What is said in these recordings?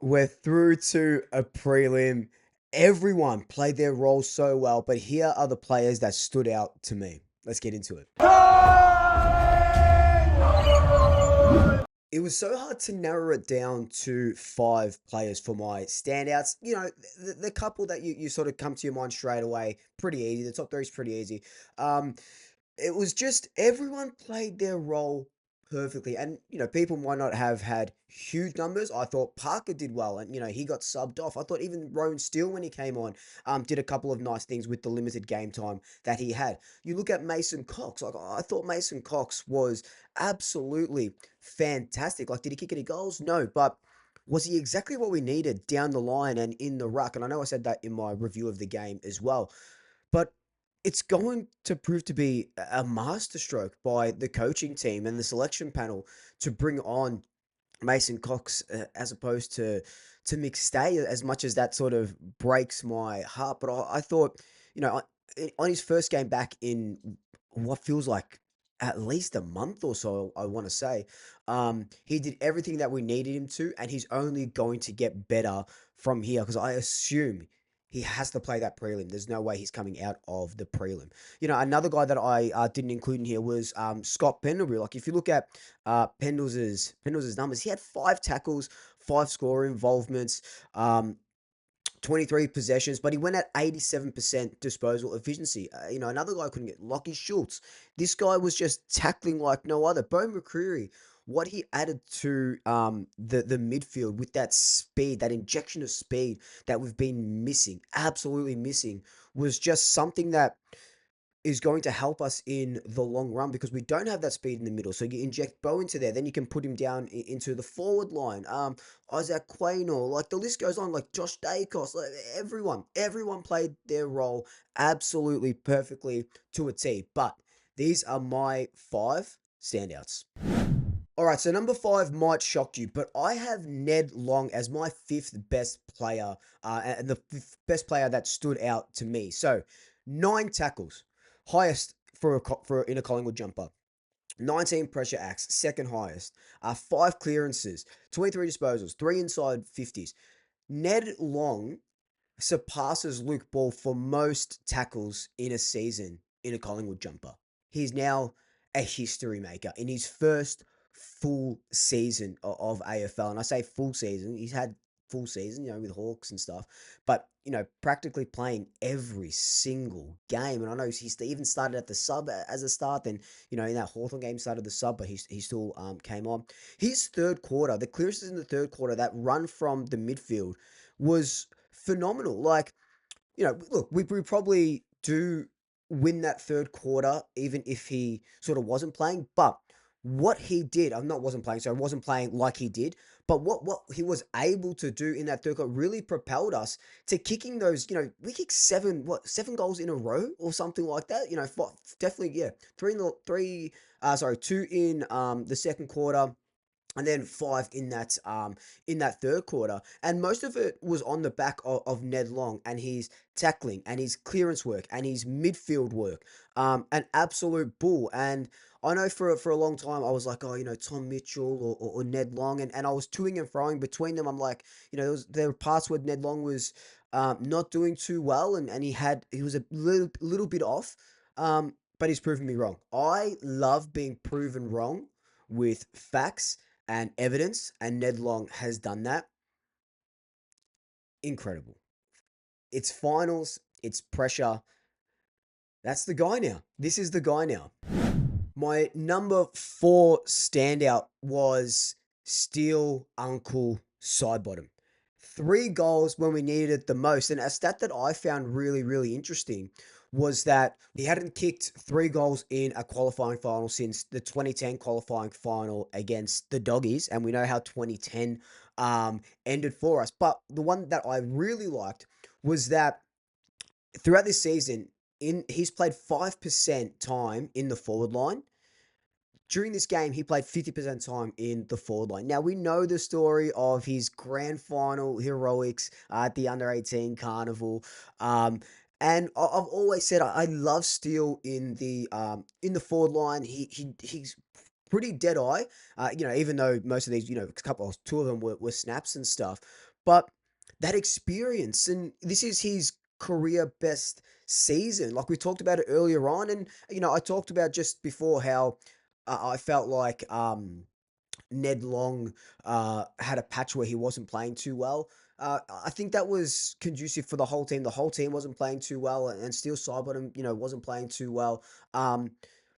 We're through to a prelim. Everyone played their role so well, but here are the players that stood out to me. Let's get into it. It was so hard to narrow it down to five players for my standouts. The couple that you sort of come to your mind straight away, pretty easy. The top three is pretty easy. Um, it was just everyone played their role perfectly. And, people might not have had huge numbers. I thought Parker did well and, he got subbed off. I thought even Rowan Steele, when he came on, did a couple of nice things with the limited game time that he had. You look at Mason Cox. Like, I thought Mason Cox was absolutely fantastic. Like, did he kick any goals? No, but was he exactly what we needed down the line and in the ruck? And I know I said that in my review of the game as well. But it's going to prove to be a masterstroke by the coaching team and the selection panel to bring on Mason Cox as opposed to McStay, as much as that sort of breaks my heart. But I thought, on his first game back in what feels like at least a month or so, I want to say, he did everything that we needed him to, and he's only going to get better from here because I assume he has to play that prelim. There's no way he's coming out of the prelim. Another guy that I didn't include in here was Scott Pendlebury. Like, if you look at Pendles' numbers, he had 5 tackles, 5 score involvements, 23 possessions, but he went at 87% disposal efficiency. Another guy couldn't get Lockie Schultz. This guy was just tackling like no other. Bo McCreary, what he added to the midfield with that speed, that injection of speed that we've been missing, absolutely missing, was just something that is going to help us in the long run because we don't have that speed in the middle. So you inject Bo into there, then you can put him down into the forward line. Isaac Quaynor, like the list goes on, like Josh Daicos, like everyone played their role absolutely perfectly to a T. But these are my five standouts. All right, so number five might shock you, but I have Ned Long as my fifth best player, and the fifth best player that stood out to me. So, 9 tackles, highest for in a Collingwood jumper. 19 pressure acts, second highest. 5 clearances, 23 disposals, 3 inside 50s. Ned Long surpasses Luke Ball for most tackles in a season in a Collingwood jumper. He's now a history maker in his first full season of AFL. And I say full season, he's had full season, with Hawks and stuff, but, practically playing every single game. And I know he even started at the sub as a start. Then, in that Hawthorn game, started the sub, but he still came on. His third quarter, the clearances in the third quarter, that run from the midfield was phenomenal. Like, look, we probably do win that third quarter, even if he sort of wasn't playing. But what he did, I'm not wasn't playing, so I wasn't playing like he did. But what he was able to do in that third quarter really propelled us to kicking those. We kicked 7 goals in a row or something like that. Definitely, yeah, 3 in the 3. Sorry, 2 in the second quarter, and then 5 in that third quarter. And most of it was on the back of Ned Long and his tackling and his clearance work and his midfield work. An absolute bull. And I know for a long time I was like, oh, Tom Mitchell or Ned Long, and I was toing and froing between them. I'm like, there were parts where Ned Long was not doing too well, and he was a little bit off. But he's proven me wrong. I love being proven wrong with facts and evidence, and Ned Long has done that. Incredible. It's finals, it's pressure. That's the guy now. This is the guy now. My number 4 standout was Steele Uncle Sidebottom. 3 goals when we needed it the most. And a stat that I found really, really interesting was that he hadn't kicked 3 goals in a qualifying final since the 2010 qualifying final against the Doggies. And we know how 2010 ended for us. But the one that I really liked was that throughout this season, he's played 5% time in the forward line. During this game, he played 50% time in the forward line. Now, we know the story of his grand final heroics at the under-18 carnival. And I've always said I love Steele in the forward line. He's pretty dead eye. Even though most of these, two of them were snaps and stuff, but that experience, and this is his career best season. Like we talked about it earlier on, and I talked about just before how I felt like Ned Long had a patch where he wasn't playing too well. I think that was conducive for the whole team. The whole team wasn't playing too well, and Steele Sidebottom, wasn't playing too well. Um,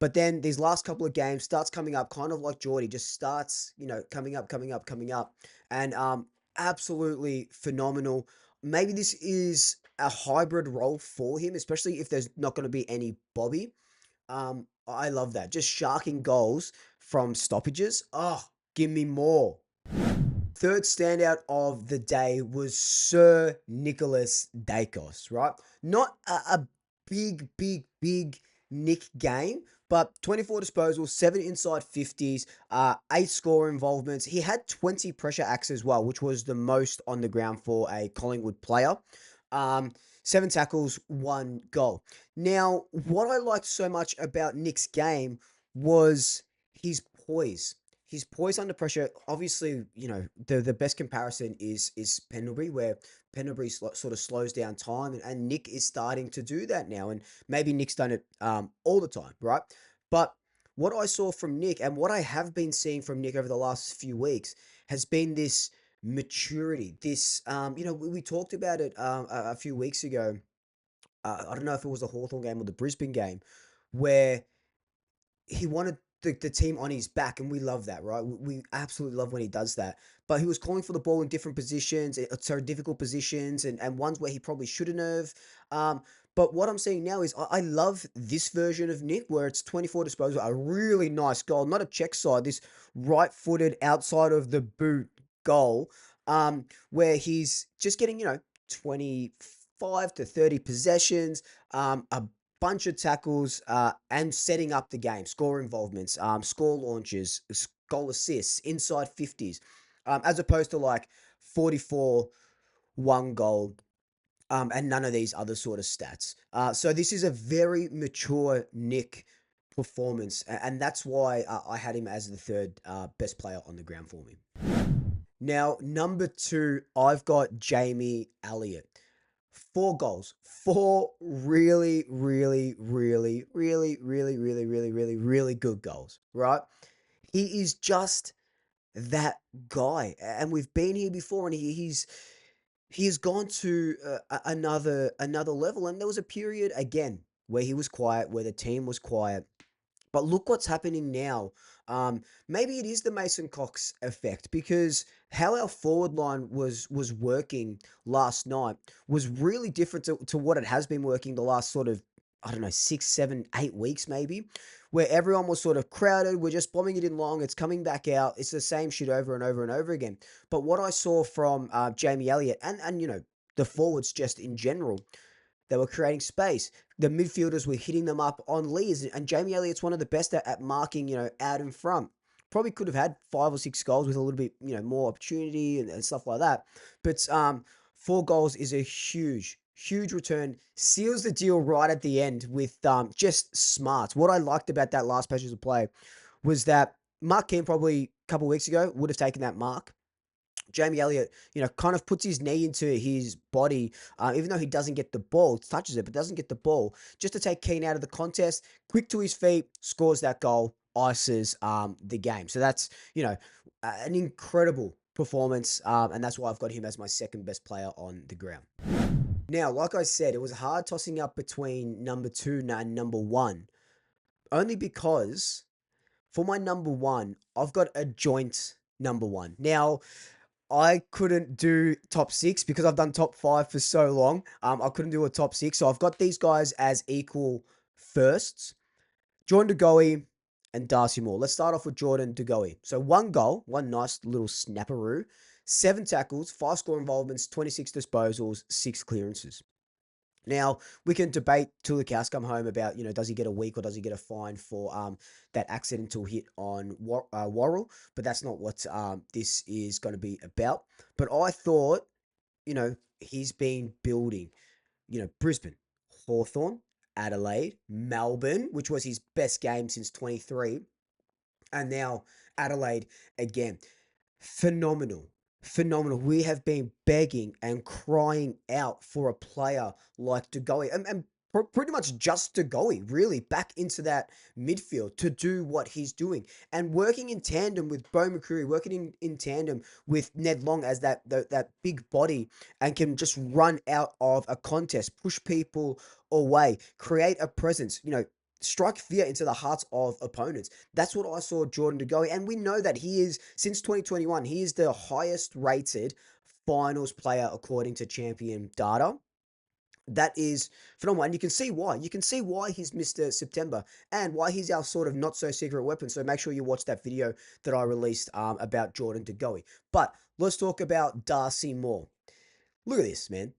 but then these last couple of games starts coming up, kind of like Geordie, just starts, coming up, coming up, coming up, and absolutely phenomenal. Maybe this is a hybrid role for him, especially if there's not going to be any Bobby. I love that. Just sharking goals from stoppages. Oh, give me more. Third standout of the day was Sir Nicholas Daicos, right? Not a big, big, big Nick game, but 24 disposals, 7 inside 50s, 8 score involvements. He had 20 pressure acts as well, which was the most on the ground for a Collingwood player. Um, 7 tackles, 1 goal. Now, what I liked so much about Nick's game was his poise. His poise under pressure. Obviously, the best comparison is Pendlebury, where Pendlebury sort of slows down time, and Nick is starting to do that now. And maybe Nick's done it all the time, right? But what I saw from Nick, and what I have been seeing from Nick over the last few weeks, has been this maturity. This, we talked about it a few weeks ago. I don't know if it was the Hawthorn game or the Brisbane game, where he wanted the team on his back, and we love that, right? We absolutely love when he does that. But he was calling for the ball in different positions, so difficult positions, and ones where he probably shouldn't have. But what I'm seeing now is I love this version of Nick, where it's 24 disposal, a really nice goal, not a check side, this right-footed outside of the boot goal, where he's just getting, 25 to 30 possessions, a bunch of tackles, and setting up the game, score involvements, score launches, goal assists, inside 50s, as opposed to like 44, 1 goal, and none of these other sort of stats. So this is a very mature Nick performance, and that's why I had him as the third best player on the ground for me. Now, number 2, I've got Jamie Elliott. 4 goals. 4 really, really, really, really, really, really, really, really, really good goals, right? He is just that guy. And we've been here before, and he has gone to another level. And there was a period again where he was quiet, where the team was quiet. But look what's happening now. Maybe it is the Mason Cox effect, because how our forward line was working last night was really different to what it has been working the last sort of, I don't know, 6, 7, 8 weeks maybe, where everyone was sort of crowded. We're just bombing it in long. It's coming back out. It's the same shit over and over and over again. But what I saw from Jamie Elliott, and the forwards just in general, they were creating space. The midfielders were hitting them up on leads, and Jamie Elliott's one of the best at marking, out in front. Probably could have had 5 or 6 goals with a little bit, more opportunity and stuff like that. But 4 goals is a huge, huge return. Seals the deal right at the end with just smarts. What I liked about that last passage of play was that Mark Keane probably a couple of weeks ago would have taken that mark. Jamie Elliott, kind of puts his knee into his body, even though he doesn't get the ball, touches it, but doesn't get the ball, just to take Keane out of the contest, quick to his feet, scores that goal, ices the game. So that's, an incredible performance, and that's why I've got him as my second best player on the ground. Now, like I said, it was hard tossing up between number 2 and number 1, only because for my number 1, I've got a joint number 1. Now, I couldn't do top 6 because I've done top 5 for so long. I couldn't do a top 6. So I've got these guys as equal firsts. Jordan De Goey and Darcy Moore. Let's start off with Jordan De Goey. So 1 goal, one nice little snapperoo, 7 tackles, 5 score involvements, 26 disposals, 6 clearances. Now, we can debate till the cows come home about, does he get a week or does he get a fine for that accidental hit on Worrell? But that's not what this is going to be about. But I thought, he's been building, Brisbane, Hawthorn, Adelaide, Melbourne, which was his best game since 23. And now Adelaide again. Phenomenal. Phenomenal. We have been begging and crying out for a player like De Goey, and pretty much just De Goey, really, back into that midfield to do what he's doing. And working in tandem with Bo McCreary, working in tandem with Ned Long as that big body and can just run out of a contest, push people away, create a presence, strike fear into the hearts of opponents. That's what I saw Jordan De Goey, and we know that he is, since 2021, he is the highest rated finals player according to champion data. That is phenomenal, and you can see why. You can see why he's Mr. September and why he's our sort of not so secret weapon. So make sure you watch that video that I released about Jordan De Goey. But let's talk about Darcy Moore. Look at this, man.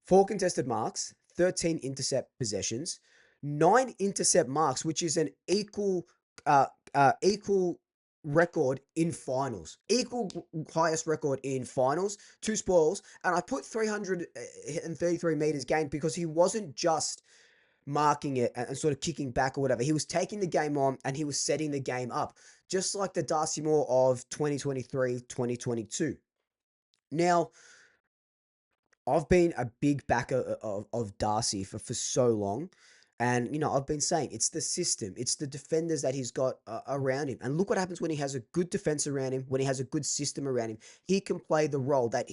4 contested marks, 13 intercept possessions, 9 intercept marks, which is an equal record in finals. Equal highest record in finals, 2 spoils, and I put 333 meters gained because he wasn't just marking it and sort of kicking back or whatever. He was taking the game on and he was setting the game up, just like the Darcy Moore of 2023, 2022. Now, I've been a big backer of Darcy for so long. And, I've been saying it's the system, it's the defenders that he's got around him. And look what happens when he has a good defense around him, when he has a good system around him. He can play the role that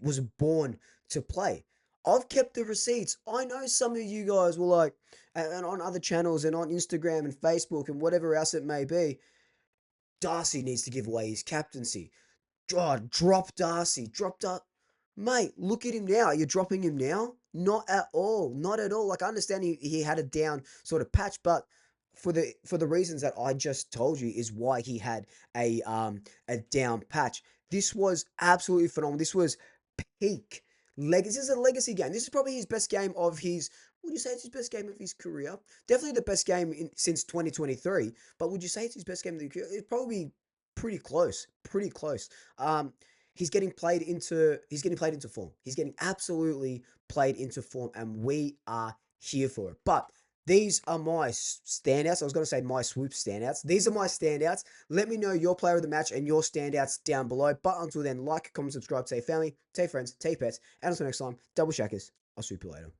was born to play. I've kept the receipts. I know some of you guys were like, and on other channels and on Instagram and Facebook and whatever else it may be, Darcy needs to give away his captaincy. Drop Darcy. Mate, look at him now. You're dropping him now? Not at all. Not at all. Like, I understand he had a down sort of patch, but for the reasons that I just told you is why he had a down patch. This was absolutely phenomenal. This was peak legacy. This is a legacy game. This is probably his best game of his. Would you say it's his best game of his career? Definitely the best game since 2023. But would you say it's his best game of the career? It's probably pretty close. Pretty close. He's getting played into form. He's getting absolutely played into form, and we are here for it. But these are my standouts. I was going to say my Swoop standouts. These are my standouts. Let me know your player of the match and your standouts down below. But until then, like, comment, subscribe, tell your family, tell your friends, tell your pets. And until next time, double shackers. I'll swoop you later.